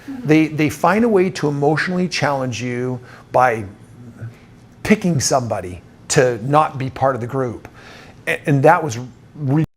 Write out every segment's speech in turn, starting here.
They find a way to emotionally challenge you by picking somebody to not be part of the group. And that was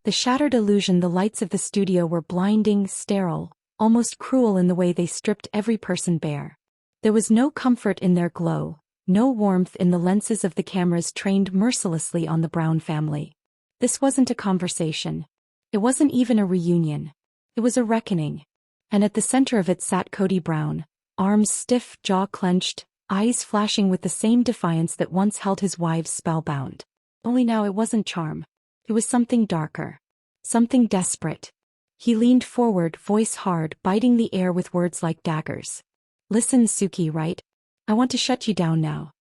The shattered illusion. The lights of the studio were blinding, sterile, almost cruel in the way they stripped every person bare. There was no comfort in their glow, no warmth in the lenses of the cameras trained mercilessly on the Brown family. This wasn't a conversation. It wasn't even a reunion. It was a reckoning. And at the center of it sat Kody Brown, arms stiff, jaw clenched, eyes flashing with the same defiance that once held his wives spellbound. Only now it wasn't charm. It was something darker. Something desperate. He leaned forward, voice hard, biting the air with words like daggers. "Listen, Suki, right? I want to shut you down now."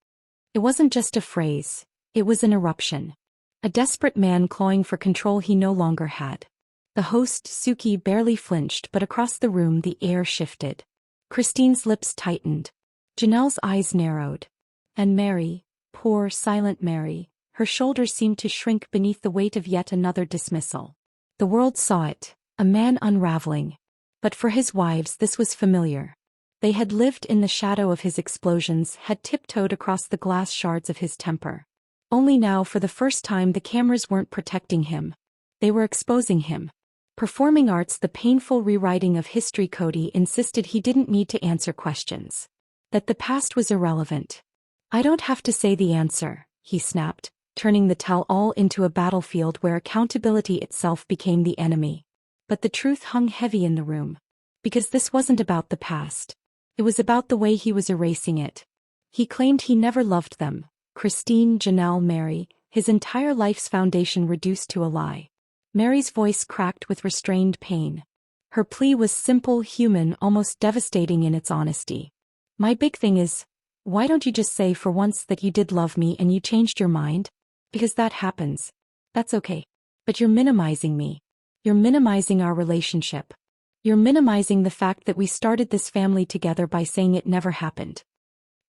It wasn't just a phrase. It was an eruption. A desperate man clawing for control he no longer had. The host, Suki, barely flinched, but across the room the air shifted. Christine's lips tightened. Janelle's eyes narrowed. And Meri, poor, silent Meri, her shoulders seemed to shrink beneath the weight of yet another dismissal. The world saw it, a man unraveling. But for his wives this was familiar. They had lived in the shadow of his explosions, had tiptoed across the glass shards of his temper. Only now, for the first time, the cameras weren't protecting him. They were exposing him. Performing arts, the painful rewriting of history. Kody insisted he didn't need to answer questions. That the past was irrelevant. "I don't have to say the answer," he snapped, turning the tell-all into a battlefield where accountability itself became the enemy. But the truth hung heavy in the room. Because this wasn't about the past. It was about the way he was erasing it. He claimed he never loved them. Christine, Janelle, Meri, his entire life's foundation reduced to a lie. Meri's voice cracked with restrained pain. Her plea was simple, human, almost devastating in its honesty. "My big thing is, why don't you just say for once that you did love me and you changed your mind? Because that happens. That's okay. But you're minimizing me. You're minimizing our relationship. You're minimizing the fact that we started this family together by saying it never happened."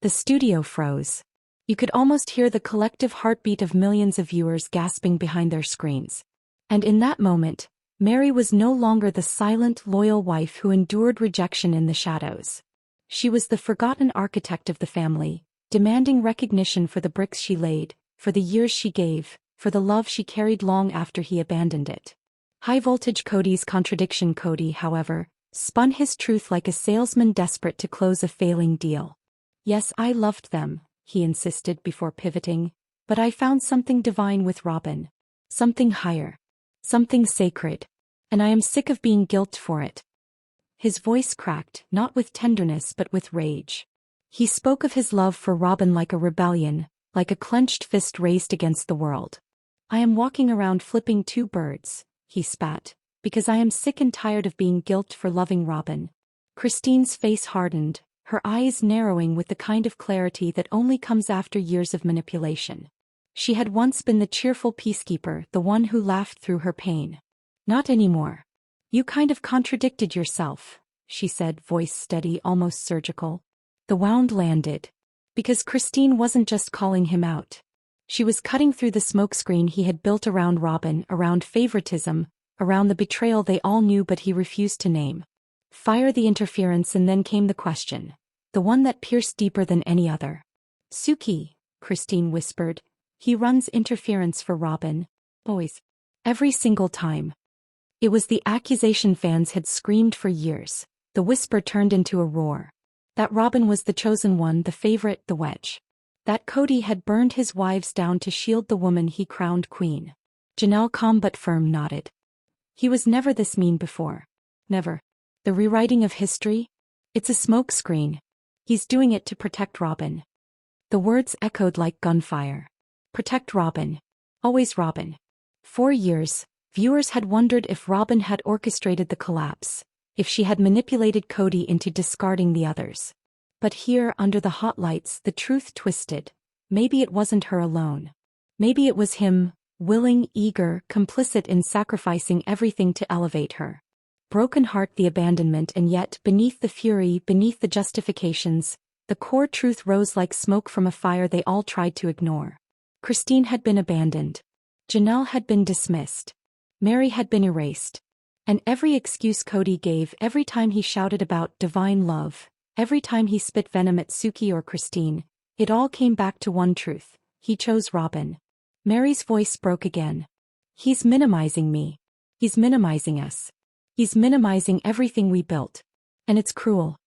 The studio froze. You could almost hear the collective heartbeat of millions of viewers gasping behind their screens. And in that moment, Meri was no longer the silent, loyal wife who endured rejection in the shadows. She was the forgotten architect of the family, demanding recognition for the bricks she laid, for the years she gave, for the love she carried long after he abandoned it. High-voltage Kody's contradiction. Kody, however, spun his truth like a salesman desperate to close a failing deal. "Yes, I loved them," he insisted before pivoting, "but I found something divine with Robyn. Something higher. Something sacred. And I am sick of being guilt for it." His voice cracked, not with tenderness but with rage. He spoke of his love for Robyn like a rebellion, like a clenched fist raised against the world. "I am walking around flipping two birds," he spat, "because I am sick and tired of being guilt for loving Robyn." Christine's face hardened, her eyes narrowing with the kind of clarity that only comes after years of manipulation. She had once been the cheerful peacekeeper, the one who laughed through her pain. "Not anymore. You kind of contradicted yourself," she said, voice steady, almost surgical. The wound landed. Because Christine wasn't just calling him out. She was cutting through the smokescreen he had built around Robyn, around favoritism, around the betrayal they all knew but he refused to name. Fire the interference, and then came the question. The one that pierced deeper than any other. "Suki," Christine whispered, "he runs interference for Robyn. Always. Every single time." It was the accusation fans had screamed for years. The whisper turned into a roar. That Robyn was the chosen one, the favorite, the wedge. That Kody had burned his wives down to shield the woman he crowned queen. Janelle, calm but firm, nodded. "He was never this mean before. Never. The rewriting of history? It's a smokescreen. He's doing it to protect Robyn." The words echoed like gunfire. Protect Robyn. Always Robyn. For years, viewers had wondered if Robyn had orchestrated the collapse, if she had manipulated Kody into discarding the others. But here, under the hot lights, the truth twisted. Maybe it wasn't her alone. Maybe it was him, willing, eager, complicit in sacrificing everything to elevate her. Broken heart, the abandonment, and yet, beneath the fury, beneath the justifications, the core truth rose like smoke from a fire they all tried to ignore. Christine had been abandoned. Janelle had been dismissed. Meri had been erased. And every excuse Kody gave, every time he shouted about divine love, every time he spit venom at Suki or Christine, it all came back to one truth: he chose Robyn. Meri's voice broke again. He's minimizing me. He's minimizing us. He's minimizing everything we built. And it's cruel.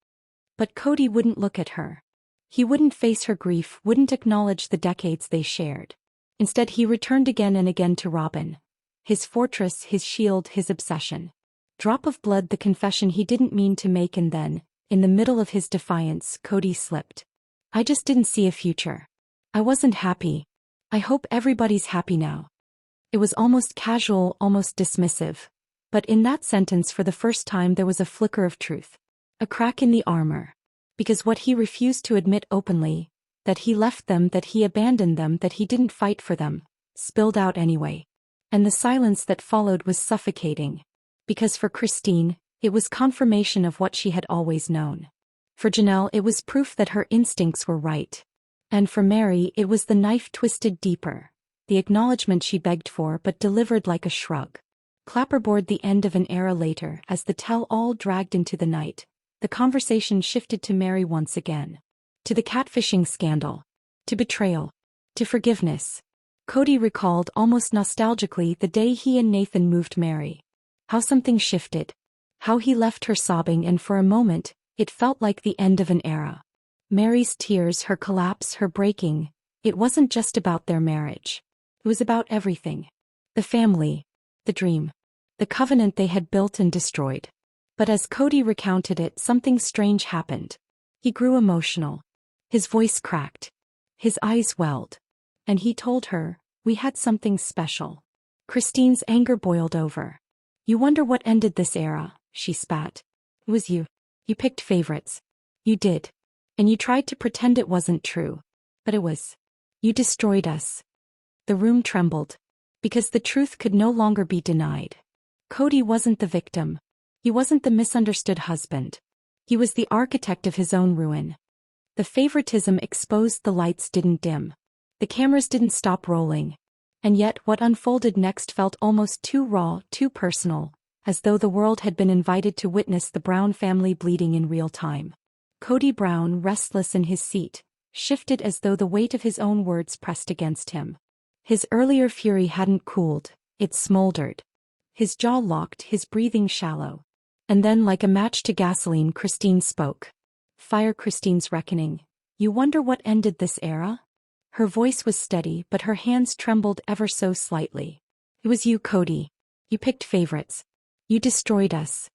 But Kody wouldn't look at her. He wouldn't face her grief, wouldn't acknowledge the decades they shared. Instead, he returned again and again to Robyn. His fortress, his shield, his obsession. Drop of blood, the confession he didn't mean to make, and then, in the middle of his defiance, Kody slipped. I just didn't see a future. I wasn't happy. I hope everybody's happy now. It was almost casual, almost dismissive. But in that sentence, for the first time, there was a flicker of truth. A crack in the armor. Because what he refused to admit openly, that he left them, that he abandoned them, that he didn't fight for them, spilled out anyway. And the silence that followed was suffocating. Because for Christine, it was confirmation of what she had always known. For Janelle, it was proof that her instincts were right. And for Meri, it was the knife twisted deeper, the acknowledgement she begged for but delivered like a shrug. Clapperboard, the end of an era later, as the tell-all dragged into the night, the conversation shifted to Meri once again. To the catfishing scandal. To betrayal. To forgiveness. Kody recalled almost nostalgically the day he and Nathan moved Meri. How something shifted. How he left her sobbing, and for a moment, it felt like the end of an era. Meri's tears, her collapse, her breaking, it wasn't just about their marriage. It was about everything. The family. The dream. The covenant they had built and destroyed. But as Kody recounted it, something strange happened. He grew emotional. His voice cracked. His eyes welled. And he told her, we had something special. Christine's anger boiled over. You wonder what ended this era, she spat. It was you. You picked favorites. You did. And you tried to pretend it wasn't true. But it was. You destroyed us. The room trembled. Because the truth could no longer be denied. Kody wasn't the victim. He wasn't the misunderstood husband. He was the architect of his own ruin. The favoritism exposed, the lights didn't dim. The cameras didn't stop rolling. And yet what unfolded next felt almost too raw, too personal, as though the world had been invited to witness the Brown family bleeding in real time. Kody Brown, restless in his seat, shifted as though the weight of his own words pressed against him. His earlier fury hadn't cooled, it smoldered. His jaw locked, his breathing shallow. And then, like a match to gasoline, Christine spoke. Fire, Christine's reckoning. You wonder what ended this era? Her voice was steady, but her hands trembled ever so slightly. It was you, Kody. You picked favorites. You destroyed us.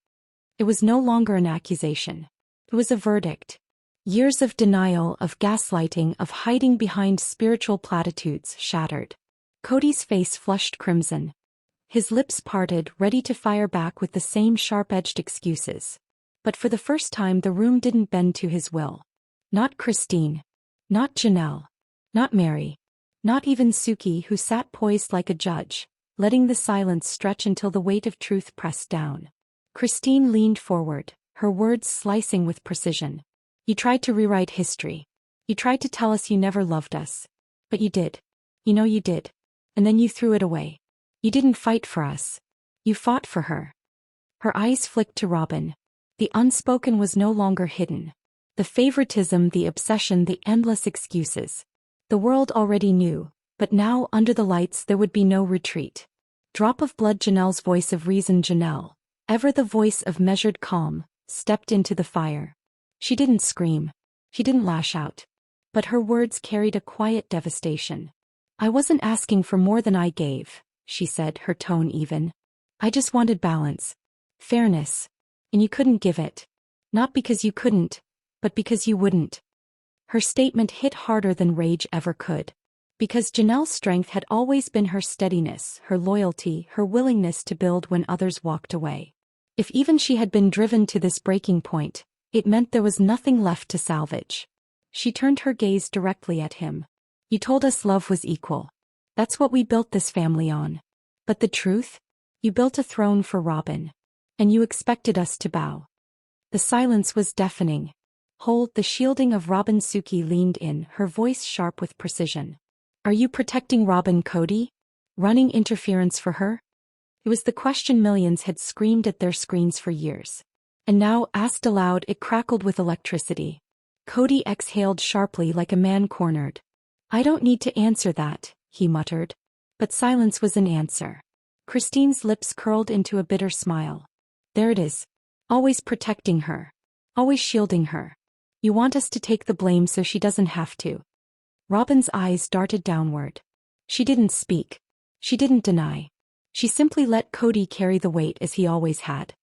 It was no longer an accusation. It was a verdict. Years of denial, of gaslighting, of hiding behind spiritual platitudes shattered. Kody's face flushed crimson. His lips parted, ready to fire back with the same sharp-edged excuses. But for the first time, the room didn't bend to his will. Not Christine. Not Janelle. Not Meri. Not even Suki, who sat poised like a judge, letting the silence stretch until the weight of truth pressed down. Christine leaned forward, her words slicing with precision. You tried to rewrite history. You tried to tell us you never loved us. But you did. You know you did. And then you threw it away. You didn't fight for us. You fought for her. Her eyes flicked to Robyn. The unspoken was no longer hidden. The favoritism, the obsession, the endless excuses. The world already knew, but now, under the lights, there would be no retreat. Drop of blood, Janelle's voice of reason, Janelle, ever the voice of measured calm, stepped into the fire. She didn't scream. She didn't lash out. But her words carried a quiet devastation. I wasn't asking for more than I gave, she said, her tone even. I just wanted balance. Fairness. And you couldn't give it. Not because you couldn't, but because you wouldn't. Her statement hit harder than rage ever could. Because Janelle's strength had always been her steadiness, her loyalty, her willingness to build when others walked away. If even she had been driven to this breaking point, it meant there was nothing left to salvage. She turned her gaze directly at him. You told us love was equal. That's what we built this family on. But the truth? You built a throne for Robyn. And you expected us to bow. The silence was deafening. Hold, the shielding of Robyn. Suki leaned in, her voice sharp with precision. Are you protecting Robyn, Kody? Running interference for her? It was the question millions had screamed at their screens for years. And now, asked aloud, it crackled with electricity. Kody exhaled sharply like a man cornered. "I don't need to answer that," he muttered. But silence was an answer. Christine's lips curled into a bitter smile. "There it is. Always protecting her. Always shielding her. You want us to take the blame so she doesn't have to." Robyn's eyes darted downward. She didn't speak. She didn't deny. She simply let Kody carry the weight as he always had.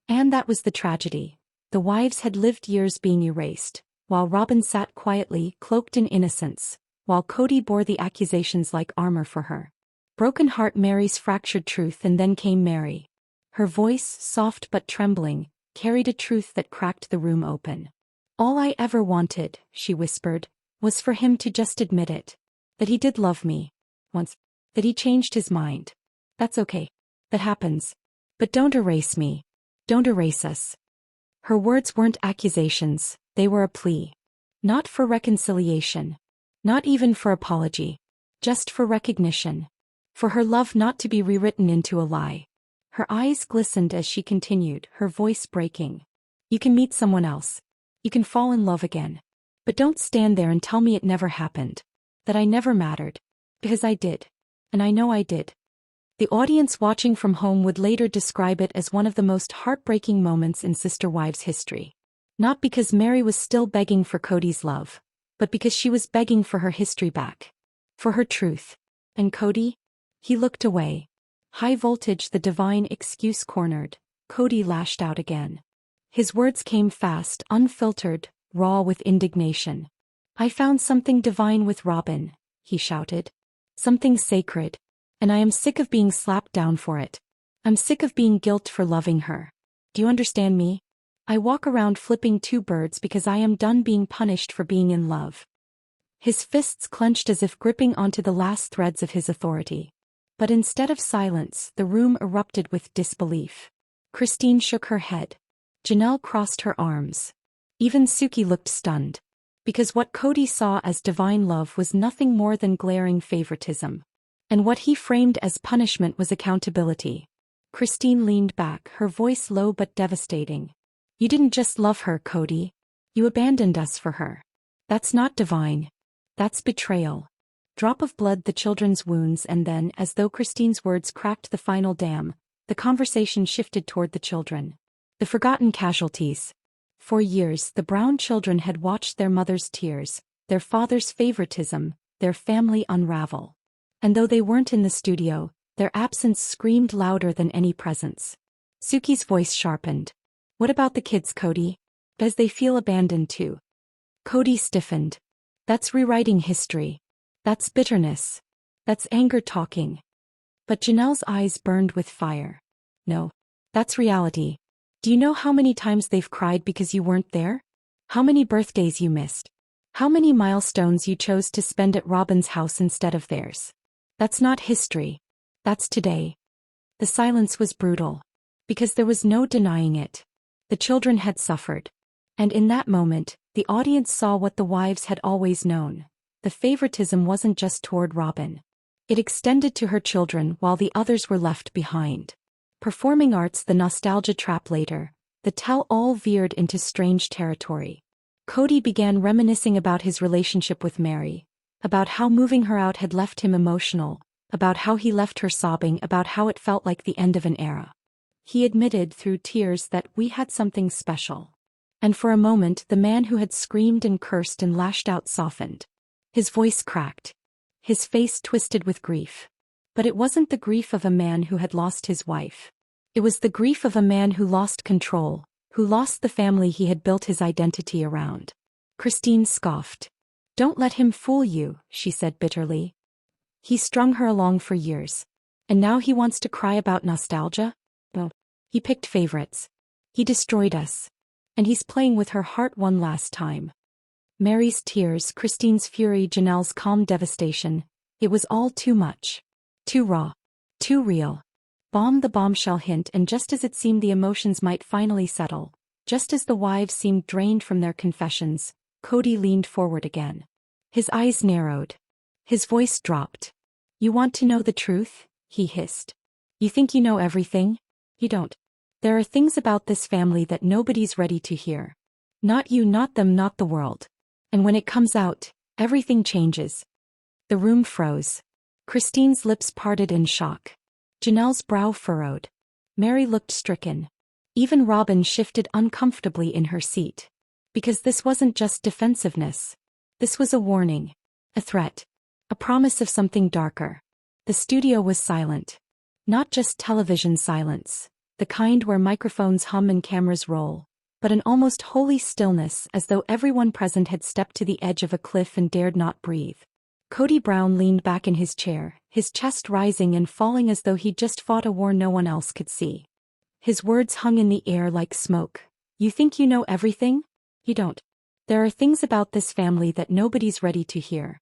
And that was the tragedy. The wives had lived years being erased, while Robyn sat quietly, cloaked in innocence, while Kody bore the accusations like armor for her. Broken heart Meri's fractured truth, and then came Meri. Her voice, soft but trembling, carried a truth that cracked the room open. "All I ever wanted," she whispered, "was for him to just admit it. That he did love me. Once. That he changed his mind. That's okay. That happens. But don't erase me. Don't erase us." Her words weren't accusations, they were a plea. Not for reconciliation. Not even for apology. Just for recognition. For her love not to be rewritten into a lie. Her eyes glistened as she continued, her voice breaking. "You can meet someone else. You can fall in love again. But don't stand there and tell me it never happened. That I never mattered. Because I did. And I know I did." The audience watching from home would later describe it as one of the most heartbreaking moments in Sister Wives history. Not because Meri was still begging for Kody's love, but because she was begging for her history back. For her truth. And Kody? He looked away. High voltage, the divine excuse cornered. Kody lashed out again. His words came fast, unfiltered, raw with indignation. "I found something divine with Robyn," he shouted. "Something sacred. And I am sick of being slapped down for it. I'm sick of being guilt for loving her. Do you understand me? I walk around flipping two birds because I am done being punished for being in love." His fists clenched as if gripping onto the last threads of his authority. But instead of silence, the room erupted with disbelief. Christine shook her head. Janelle crossed her arms. Even Suki looked stunned. Because what Kody saw as divine love was nothing more than glaring favoritism. And what he framed as punishment was accountability. Christine leaned back, her voice low but devastating. "You didn't just love her, Kody. You abandoned us for her. That's not divine. That's betrayal." Drop of blood the children's wounds, and then, as though Christine's words cracked the final dam, the conversation shifted toward the children. The forgotten casualties. For years, the Brown children had watched their mother's tears, their father's favoritism, their family unravel. And though they weren't in the studio, their absence screamed louder than any presence. Suki's voice sharpened. "What about the kids, Kody? Does they feel abandoned too?" Kody stiffened. "That's rewriting history. That's bitterness. That's anger talking." But Janelle's eyes burned with fire. "No. That's reality. Do you know how many times they've cried because you weren't there? How many birthdays you missed? How many milestones you chose to spend at Robyn's house instead of theirs? That's not history. That's today." The silence was brutal. Because there was no denying it. The children had suffered. And in that moment, the audience saw what the wives had always known. The favoritism wasn't just toward Robyn. It extended to her children while the others were left behind. Performing arts, the nostalgia trap later, the tell-all veered into strange territory. Kody began reminiscing about his relationship with Meri, about how moving her out had left him emotional, about how he left her sobbing, about how it felt like the end of an era. He admitted through tears that we had something special. And for a moment the man who had screamed and cursed and lashed out softened. His voice cracked. His face twisted with grief. But it wasn't the grief of a man who had lost his wife. It was the grief of a man who lost control, who lost the family he had built his identity around. Christine scoffed. "Don't let him fool you," she said bitterly. "He strung her along for years. And now he wants to cry about nostalgia? No. He picked favorites. He destroyed us. And he's playing with her heart one last time." Meri's tears, Christine's fury, Janelle's calm devastation. It was all too much. Too raw. Too real. Bomb the bombshell hint, and just as it seemed the emotions might finally settle, just as the wives seemed drained from their confessions, Kody leaned forward again. His eyes narrowed. His voice dropped. "You want to know the truth?" he hissed. You think you know everything? You don't. There are things about this family that nobody's ready to hear. Not you, not them, not the world. And when it comes out, everything changes. The room froze. Christine's lips parted in shock. Janelle's brow furrowed. Meri looked stricken. Even Robyn shifted uncomfortably in her seat. Because this wasn't just defensiveness. This was a warning. A threat. A promise of something darker. The studio was silent. Not just television silence, the kind where microphones hum and cameras roll, but an almost holy stillness, as though everyone present had stepped to the edge of a cliff and dared not breathe. Kody Brown leaned back in his chair, his chest rising and falling as though he'd just fought a war no one else could see. His words hung in the air like smoke. You think you know everything? You don't. There are things about this family that nobody's ready to hear.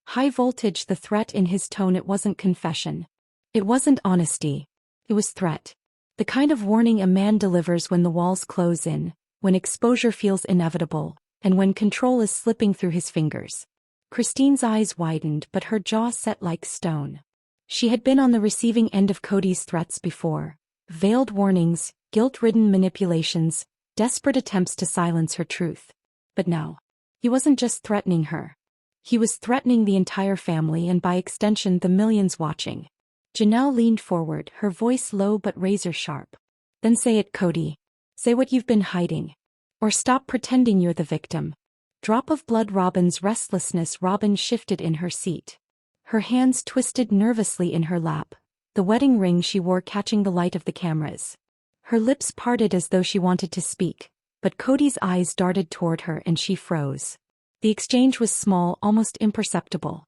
High voltage, the threat in his tone. It wasn't confession. It wasn't honesty. It was threat. The kind of warning a man delivers when the walls close in, when exposure feels inevitable, and when control is slipping through his fingers. Christine's eyes widened, but her jaw set like stone. She had been on the receiving end of Kody's threats before. Veiled warnings, guilt-ridden manipulations, desperate attempts to silence her truth. But now, he wasn't just threatening her. He was threatening the entire family and by extension the millions watching. Janelle leaned forward, her voice low but razor-sharp. Then say it, Kody. Say what you've been hiding. Or stop pretending you're the victim. Drop of blood. Robyn's restlessness. Robyn shifted in her seat. Her hands twisted nervously in her lap, the wedding ring she wore catching the light of the cameras. Her lips parted as though she wanted to speak, but Kody's eyes darted toward her and she froze. The exchange was small, almost imperceptible.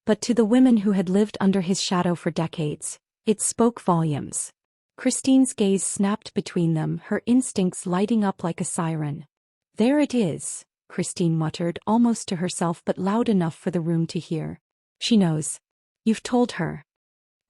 But to the women who had lived under his shadow for decades, it spoke volumes. Christine's gaze snapped between them, her instincts lighting up like a siren. There it is, Christine muttered, almost to herself but loud enough for the room to hear. She knows. You've told her.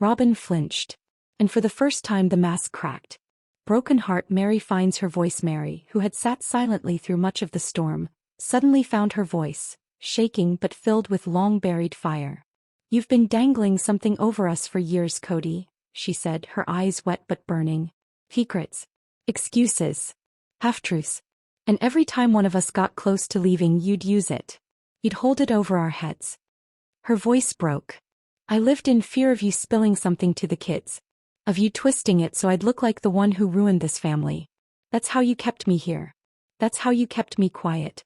Robyn flinched. And for the first time the mask cracked. Broken heart. Meri finds her voice. Meri, who had sat silently through much of the storm, suddenly found her voice, shaking but filled with long-buried fire. You've been dangling something over us for years, Kody, she said, her eyes wet but burning. Secrets. Excuses. Half-truths. And every time one of us got close to leaving, you'd use it. You'd hold it over our heads. Her voice broke. I lived in fear of you spilling something to the kids. Of you twisting it so I'd look like the one who ruined this family. That's how you kept me here. That's how you kept me quiet.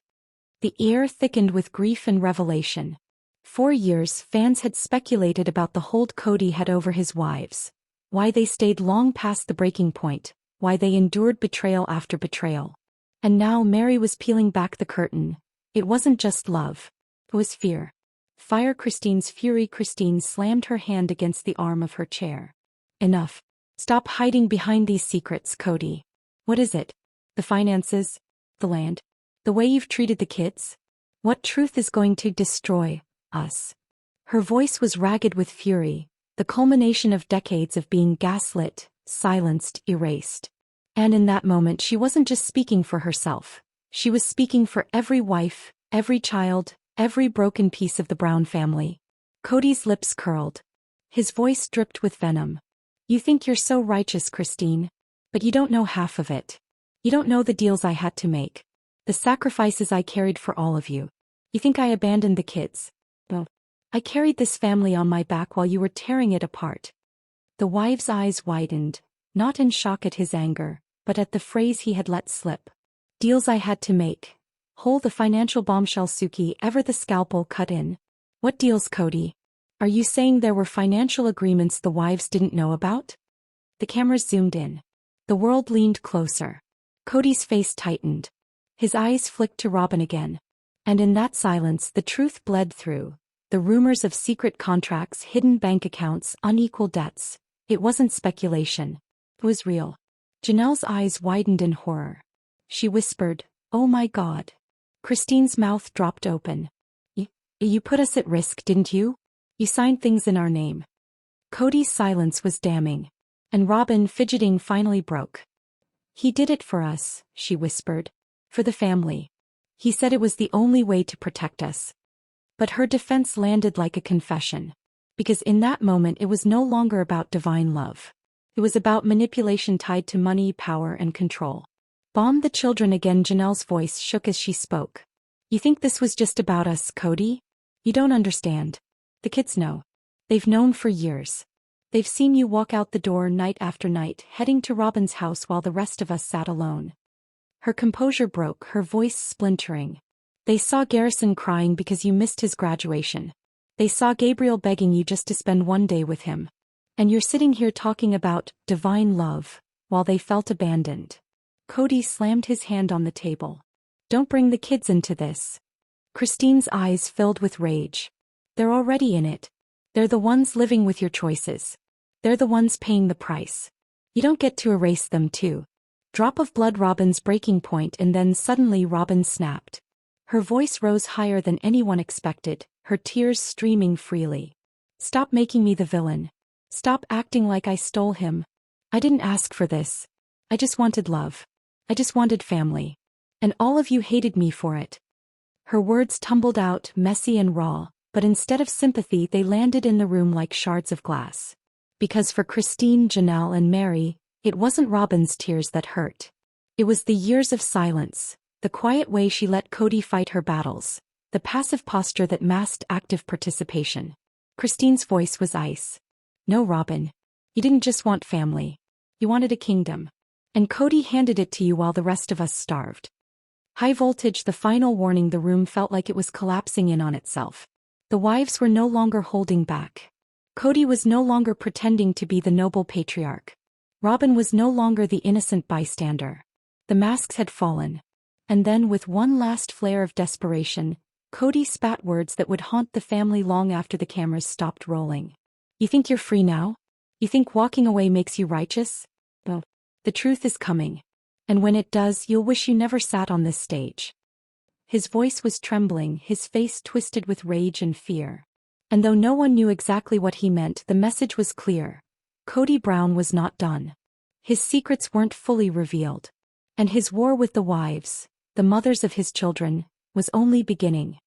The air thickened with grief and revelation. For years, fans had speculated about the hold Kody had over his wives. Why they stayed long past the breaking point. Why they endured betrayal after betrayal. And now Meri was peeling back the curtain. It wasn't just love. It was fear. Fire. Christine's fury. Christine slammed her hand against the arm of her chair. Enough. Stop hiding behind these secrets, Kody. What is it? The finances? The land? The way you've treated the kids? What truth is going to destroy us? Her voice was ragged with fury, the culmination of decades of being gaslit, silenced, erased. And in that moment she wasn't just speaking for herself. She was speaking for every wife, every child, every broken piece of the Brown family. Kody's lips curled. His voice dripped with venom. You think you're so righteous, Christine. But you don't know half of it. You don't know the deals I had to make. The sacrifices I carried for all of you. You think I abandoned the kids. Well, I carried this family on my back while you were tearing it apart. The wife's eyes widened, not in shock at his anger, but at the phrase he had let slip. Deals I had to make. Whole the financial bombshell. Suki, ever the scalpel cut in. What deals, Kody? Are you saying there were financial agreements the wives didn't know about? The cameras zoomed in. The world leaned closer. Kody's face tightened. His eyes flicked to Robyn again. And in that silence the truth bled through. The rumors of secret contracts, hidden bank accounts, unequal debts. It wasn't speculation. It was real. Janelle's eyes widened in horror. She whispered, "Oh my God." Christine's mouth dropped open. You put us at risk, didn't you? You signed things in our name." Kody's silence was damning. And Robyn, fidgeting, finally broke. "He did it for us," she whispered. "For the family. He said it was the only way to protect us." But her defense landed like a confession. Because in that moment it was no longer about divine love. It was about manipulation tied to money, power, and control. Bomb the children again. Janelle's voice shook as she spoke. You think this was just about us, Kody? You don't understand. The kids know. They've known for years. They've seen you walk out the door night after night, heading to Robyn's house while the rest of us sat alone. Her composure broke, her voice splintering. They saw Garrison crying because you missed his graduation. They saw Gabriel begging you just to spend one day with him. And you're sitting here talking about divine love, while they felt abandoned. Kody slammed his hand on the table. Don't bring the kids into this. Christine's eyes filled with rage. They're already in it. They're the ones living with your choices. They're the ones paying the price. You don't get to erase them too. Drop of blood. Robyn's breaking point, and then suddenly Robyn snapped. Her voice rose higher than anyone expected, her tears streaming freely. Stop making me the villain. Stop acting like I stole him. I didn't ask for this. I just wanted love. I just wanted family. And all of you hated me for it. Her words tumbled out, messy and raw, but instead of sympathy they landed in the room like shards of glass. Because for Christine, Janelle, and Meri, it wasn't Robyn's tears that hurt. It was the years of silence, the quiet way she let Kody fight her battles, the passive posture that masked active participation. Christine's voice was ice. No, Robyn. You didn't just want family. You wanted a kingdom. And Kody handed it to you while the rest of us starved. High voltage. The final warning. The room felt like it was collapsing in on itself. The wives were no longer holding back. Kody was no longer pretending to be the noble patriarch. Robyn was no longer the innocent bystander. The masks had fallen. And then, with one last flare of desperation, Kody spat words that would haunt the family long after the cameras stopped rolling. You think you're free now? You think walking away makes you righteous? Well, the truth is coming. And when it does, you'll wish you never sat on this stage. His voice was trembling, his face twisted with rage and fear. And though no one knew exactly what he meant, the message was clear. Kody Brown was not done. His secrets weren't fully revealed. And his war with the wives, the mothers of his children, was only beginning.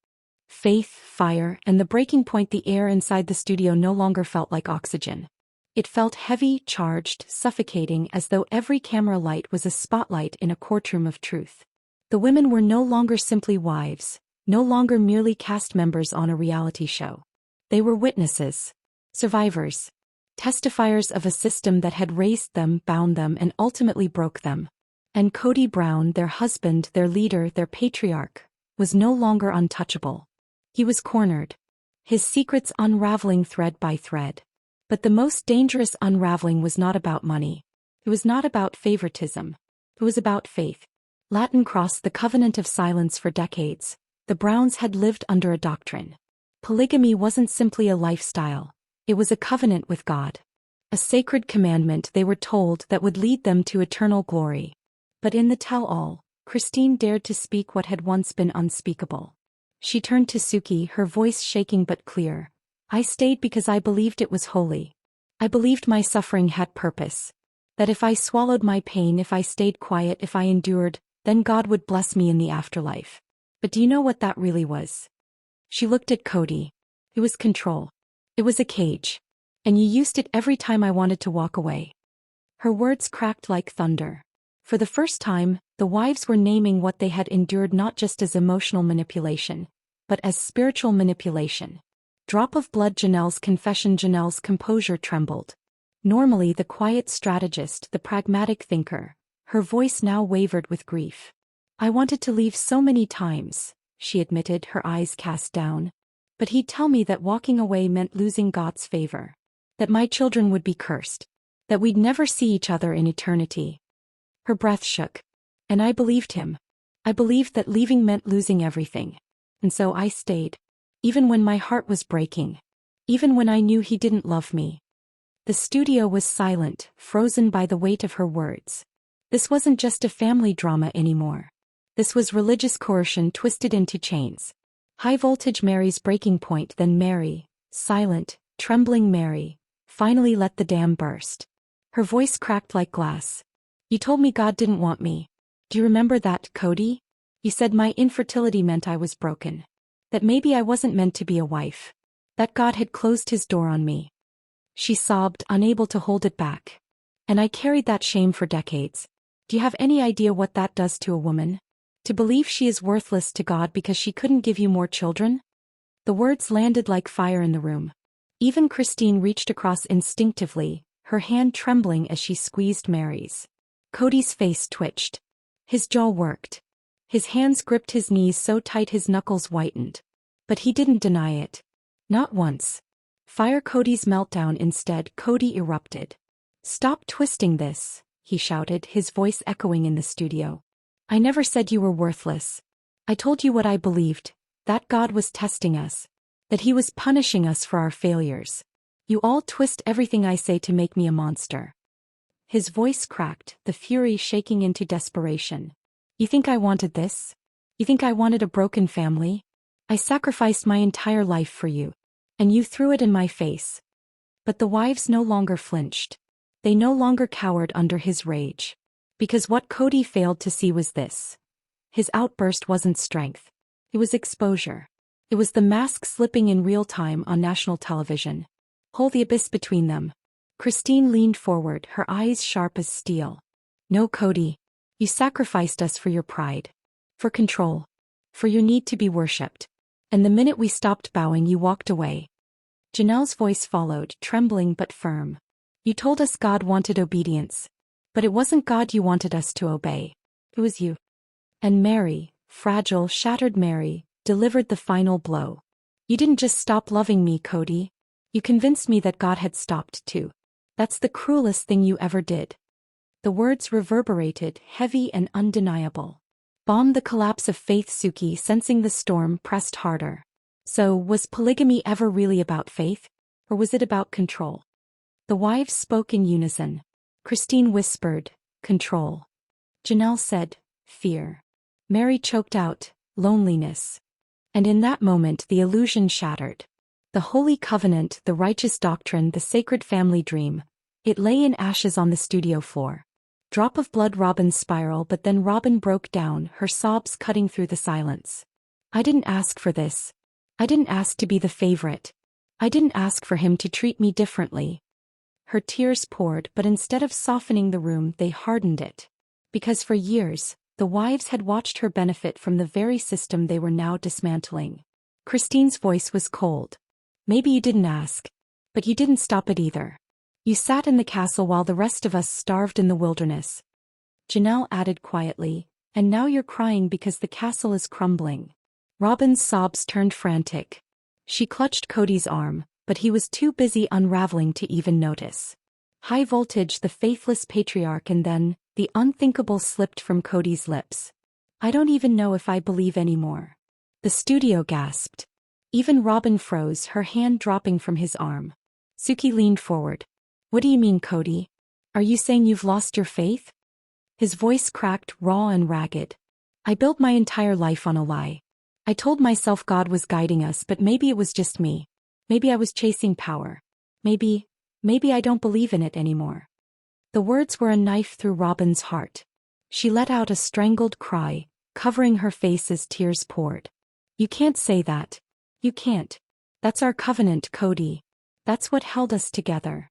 Faith, fire, and the breaking point. The air inside the studio no longer felt like oxygen. It felt heavy, charged, suffocating, as though every camera light was a spotlight in a courtroom of truth. The women were no longer simply wives, no longer merely cast members on a reality show. They were witnesses, survivors, testifiers of a system that had raised them, bound them, and ultimately broke them. And Kody Brown, their husband, their leader, their patriarch, was no longer untouchable. He was cornered, his secrets unraveling thread by thread. But the most dangerous unraveling was not about money. It was not about favoritism. It was about faith. Latin cross, the covenant of silence. For decades, the Browns had lived under a doctrine. Polygamy wasn't simply a lifestyle. It was a covenant with God. A sacred commandment, they were told, that would lead them to eternal glory. But in the tell-all, Christine dared to speak what had once been unspeakable. She turned to Suki, her voice shaking but clear. I stayed because I believed it was holy. I believed my suffering had purpose. That if I swallowed my pain, if I stayed quiet, if I endured, then God would bless me in the afterlife. But do you know what that really was? She looked at Kody. It was control. It was a cage. And you used it every time I wanted to walk away. Her words cracked like thunder. For the first time, the wives were naming what they had endured not just as emotional manipulation, but as spiritual manipulation. Drop of blood. Janelle's confession. Janelle's composure trembled. Normally the quiet strategist, the pragmatic thinker, her voice now wavered with grief. I wanted to leave so many times, she admitted, her eyes cast down. But he'd tell me that walking away meant losing God's favor. That my children would be cursed. That we'd never see each other in eternity. Her breath shook. And I believed him. I believed that leaving meant losing everything. And so I stayed. Even when my heart was breaking. Even when I knew he didn't love me. The studio was silent, frozen by the weight of her words. This wasn't just a family drama anymore. This was religious coercion twisted into chains. High voltage. Meri's breaking point. Then Meri, silent, trembling Meri, finally let the dam burst. Her voice cracked like glass. You told me God didn't want me. Do you remember that, Kody? You said my infertility meant I was broken. That maybe I wasn't meant to be a wife. That God had closed his door on me. She sobbed, unable to hold it back. And I carried that shame for decades. Do you have any idea what that does to a woman? To believe she is worthless to God because she couldn't give you more children? The words landed like fire in the room. Even Christine reached across instinctively, her hand trembling as she squeezed Meri's. Kody's face twitched. His jaw worked. His hands gripped his knees so tight his knuckles whitened. But he didn't deny it. Not once. Fire Kody's meltdown instead, Kody erupted. "Stop twisting this," he shouted, his voice echoing in the studio. "I never said you were worthless. I told you what I believed, that God was testing us, that he was punishing us for our failures. You all twist everything I say to make me a monster." His voice cracked, the fury shaking into desperation. "You think I wanted this? You think I wanted a broken family? I sacrificed my entire life for you. And you threw it in my face." But the wives no longer flinched. They no longer cowered under his rage. Because what Kody failed to see was this. His outburst wasn't strength. It was exposure. It was the mask slipping in real time on national television. Hold the abyss between them. Christine leaned forward, her eyes sharp as steel. "No, Kody. You sacrificed us for your pride. For control. For your need to be worshipped. And the minute we stopped bowing, you walked away." Janelle's voice followed, trembling but firm. "You told us God wanted obedience. But it wasn't God you wanted us to obey. It was you." And Meri, fragile, shattered Meri, delivered the final blow. "You didn't just stop loving me, Kody. You convinced me that God had stopped too. That's the cruelest thing you ever did." The words reverberated, heavy and undeniable. Bombed the collapse of faith. Suki, sensing the storm, pressed harder. So, was polygamy ever really about faith? Or was it about control? The wives spoke in unison. Christine whispered, "Control." Janelle said, "Fear." Meri choked out, "Loneliness." And in that moment the illusion shattered. The holy covenant, the righteous doctrine, the sacred family dream, it lay in ashes on the studio floor. Drop of blood. Robyn's spiral, but then Robyn broke down, her sobs cutting through the silence. "I didn't ask for this. I didn't ask to be the favorite. I didn't ask for him to treat me differently." Her tears poured, but instead of softening the room, they hardened it. Because for years, the wives had watched her benefit from the very system they were now dismantling. Christine's voice was cold. "Maybe you didn't ask. But you didn't stop it either. You sat in the castle while the rest of us starved in the wilderness." Janelle added quietly, "And now you're crying because the castle is crumbling." Robyn's sobs turned frantic. She clutched Kody's arm, but he was too busy unraveling to even notice. High voltage, the faithless patriarch, and then, the unthinkable slipped from Kody's lips. "I don't even know if I believe anymore." The studio gasped. Even Robyn froze, her hand dropping from his arm. Suki leaned forward. "What do you mean, Kody? Are you saying you've lost your faith?" His voice cracked, raw and ragged. "I built my entire life on a lie. I told myself God was guiding us, but maybe it was just me. Maybe I was chasing power. Maybe I don't believe in it anymore." The words were a knife through Robyn's heart. She let out a strangled cry, covering her face as tears poured. "You can't say that. You can't. That's our covenant, Kody. That's what held us together."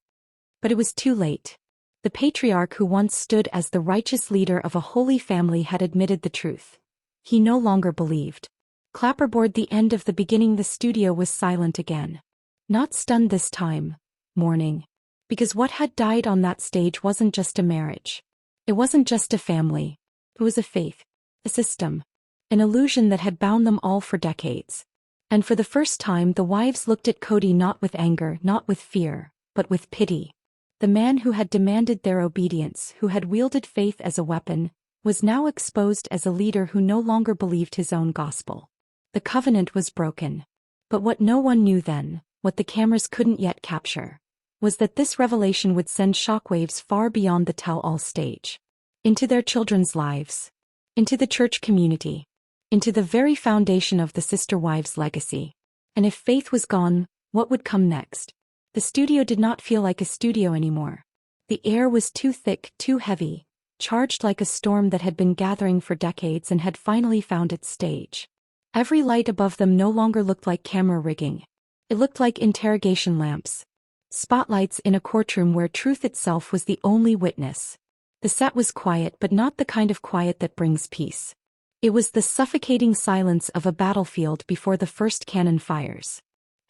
But it was too late. The patriarch who once stood as the righteous leader of a holy family had admitted the truth. He no longer believed. Clapperboard, the end of the beginning. The studio was silent again. Not stunned this time, mourning. Because what had died on that stage wasn't just a marriage. It wasn't just a family. It was a faith, a system, an illusion that had bound them all for decades. And for the first time the wives looked at Kody not with anger, not with fear, but with pity. The man who had demanded their obedience, who had wielded faith as a weapon, was now exposed as a leader who no longer believed his own gospel. The covenant was broken. But what no one knew then, what the cameras couldn't yet capture, was that this revelation would send shockwaves far beyond the tell-all stage. Into their children's lives. Into the church community. Into the very foundation of the sister wives' legacy. And if faith was gone, what would come next? The studio did not feel like a studio anymore. The air was too thick, too heavy, charged like a storm that had been gathering for decades and had finally found its stage. Every light above them no longer looked like camera rigging. It looked like interrogation lamps. Spotlights in a courtroom where truth itself was the only witness. The set was quiet, but not the kind of quiet that brings peace. It was the suffocating silence of a battlefield before the first cannon fires.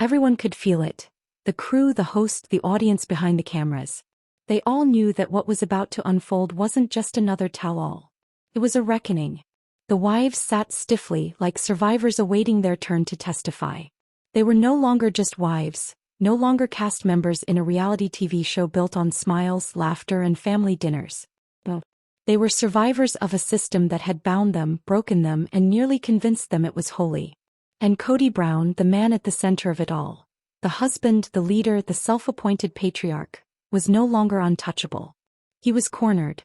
Everyone could feel it. The crew, the host, the audience behind the cameras. They all knew that what was about to unfold wasn't just another tell-all. It was a reckoning. The wives sat stiffly, like survivors awaiting their turn to testify. They were no longer just wives, no longer cast members in a reality TV show built on smiles, laughter, and family dinners. No. They were survivors of a system that had bound them, broken them, and nearly convinced them it was holy. And Kody Brown, the man at the center of it all, the husband, the leader, the self-appointed patriarch, was no longer untouchable. He was cornered.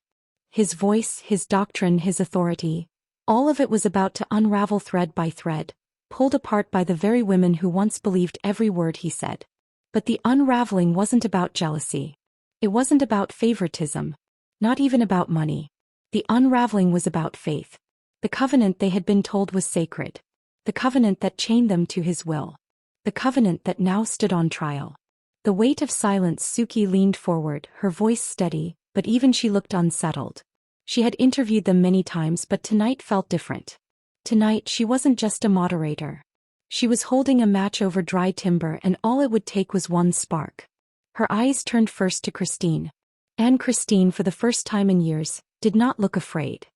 His voice, his doctrine, his authority, all of it was about to unravel thread by thread, pulled apart by the very women who once believed every word he said. But the unraveling wasn't about jealousy. It wasn't about favoritism. Not even about money. The unraveling was about faith. The covenant they had been told was sacred. The covenant that chained them to his will. The covenant that now stood on trial. The weight of silence. Suki leaned forward, her voice steady, but even she looked unsettled. She had interviewed them many times, but tonight felt different. Tonight she wasn't just a moderator. She was holding a match over dry timber, and all it would take was one spark. Her eyes turned first to Christine. And Christine, for the first time in years, did not look afraid.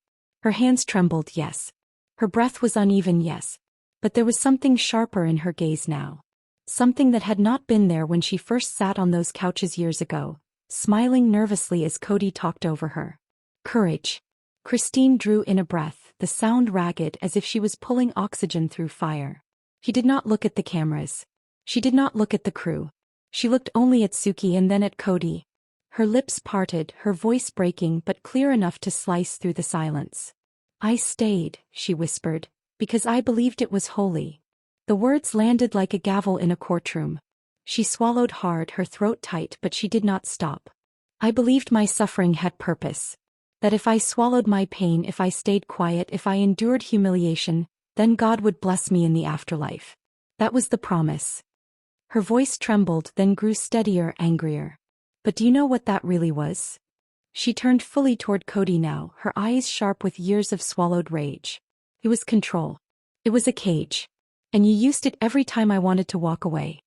Her hands trembled, yes. Her breath was uneven, yes. But there was something sharper in her gaze now. Something that had not been there when she first sat on those couches years ago, smiling nervously as Kody talked over her. Courage. Christine drew in a breath, the sound ragged as if she was pulling oxygen through fire. She did not look at the cameras. She did not look at the crew. She looked only at Suki and then at Kody. Her lips parted, her voice breaking but clear enough to slice through the silence. I stayed, she whispered, because I believed it was holy. The words landed like a gavel in a courtroom. She swallowed hard, her throat tight, but she did not stop. I believed my suffering had purpose. That if I swallowed my pain, if I stayed quiet, if I endured humiliation, then God would bless me in the afterlife. That was the promise. Her voice trembled, then grew steadier, angrier. But do you know what that really was? She turned fully toward Kody now, her eyes sharp with years of swallowed rage. It was control. It was a cage. And you used it every time I wanted to walk away.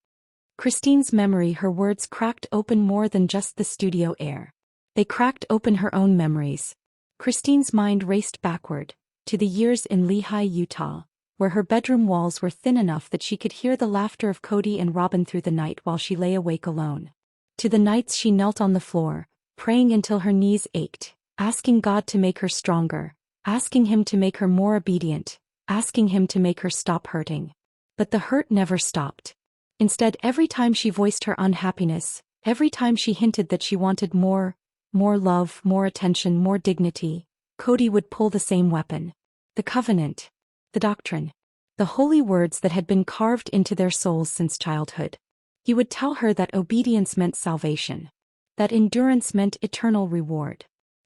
Christine's memory, her words cracked open more than just the studio air. They cracked open her own memories. Christine's mind raced backward, to the years in Lehi, Utah, where her bedroom walls were thin enough that she could hear the laughter of Kody and Robyn through the night while she lay awake alone. To the nights she knelt on the floor, praying until her knees ached, asking God to make her stronger, asking him to make her more obedient, asking him to make her stop hurting. But the hurt never stopped. Instead, every time she voiced her unhappiness, every time she hinted that she wanted more love, more attention, more dignity, Kody would pull the same weapon. The covenant. The doctrine. The holy words that had been carved into their souls since childhood. He would tell her that obedience meant salvation. That endurance meant eternal reward.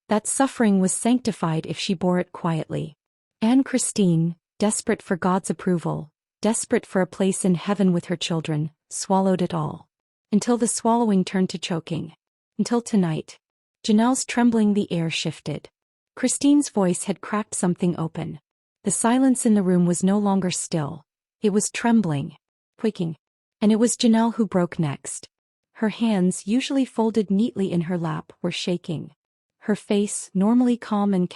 That suffering was sanctified if she bore it quietly. And Christine, desperate for God's approval, desperate for a place in heaven with her children, swallowed it all. Until the swallowing turned to choking. Until tonight. Janelle's trembling, the air shifted. Christine's voice had cracked something open. The silence in the room was no longer still. It was trembling, quaking. And it was Janelle who broke next. Her hands, usually folded neatly in her lap, were shaking. Her face, normally calm and